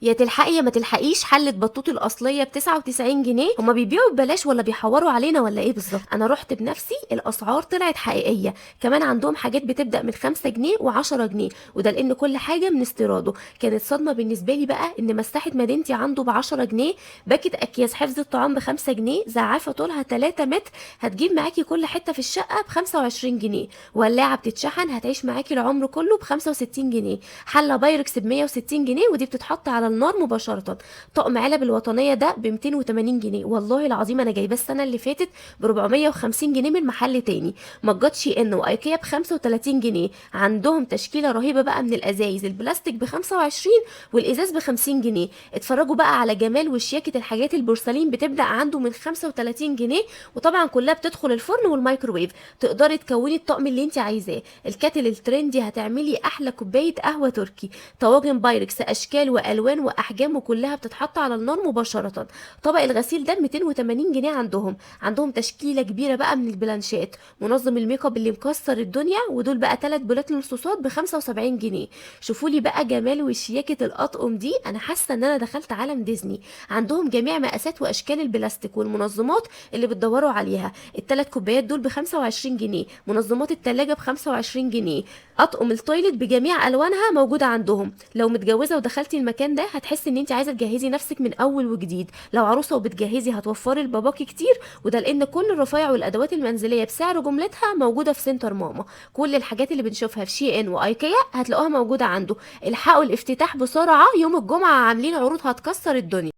يا تلحقي يا ما تلحقيش، حلة بطوط الأصلية ب99 جنيه. هما بيبيعوا ببلاش ولا بيحوروا علينا ولا ايه بالظبط؟ أنا رحت بنفسي، الأسعار طلعت حقيقية. كمان عندهم حاجات بتبدأ من 5 جنيه و10 جنيه، وده لأن كل حاجة من استيراده. كانت صدمة بالنسبة لي بقى إن مساحة مدينتي عنده ب10 جنيه. باكت أكياس حفظ الطعام ب5 جنيه، زعافة طولها 3 متر هتجيب معاكي كل حتة في الشقة ب25 جنيه. ولاعة بتتشحن هتعيش معاكي العمر كله ب65 جنيه. حلة بايركس ب160 جنيه، ودي بتتحط على النار مباشرة. طقم علب الوطنية ده ب280 جنيه، والله العظيم أنا جايباه السنة اللي فاتت ب450 جنيه من محل تاني. مجات شي إن وأيكيا ب35 جنيه. عندهم تشكيلة رهيبة بقى من الأزايز، البلاستيك ب25 والإزاز ب50 جنيه. اتفرجوا بقى على جمال وشياكة الحاجات، البورسلين بتبدأ عنده من 35 جنيه، وطبعا كلها بتدخل الفرن والميكروويف. تقدري تكوني الطقم اللي انت عايزاه. الكاتل الترندي هتعملي احلى كوبايه قهوه تركي. طواجن بايركس اشكال والوان واحجام، وكلها بتتحط على النار مباشره. طبق الغسيل ده ب 280 جنيه عندهم تشكيله كبيره بقى من البلانشات. منظم الميك اب اللي مكسر الدنيا، ودول بقى 3 بولات للصوصات ب 75 جنيه. شوفوا لي بقى جمال وشياكه الاطقم دي، انا حاسه ان انا دخلت عالم ديزني. عندهم جميع مقاسات واشكال البلاستيك والمنظمات اللي بتدوروا عليها. الثلاث كوبايات دول ب 25 جنيه. منظمات التلاجة ب 25 جنيه. اطقم التويلت بجميع الوانها موجوده عندهم. لو متجوزه ودخلتي المكان ده هتحسي ان انت عايزه تجهزي نفسك من اول وجديد. لو عروسه وبتجهزي هتوفري لباباكي كتير، وده لان كل الرفايع والادوات المنزليه بسعر جملتها موجوده في سنتر ماما. كل الحاجات اللي بنشوفها في شي ان وايكيا هتلاقوها موجوده عنده. الحقوا الافتتاح بسرعه، يوم الجمعه عاملين عروض هتكسر الدنيا.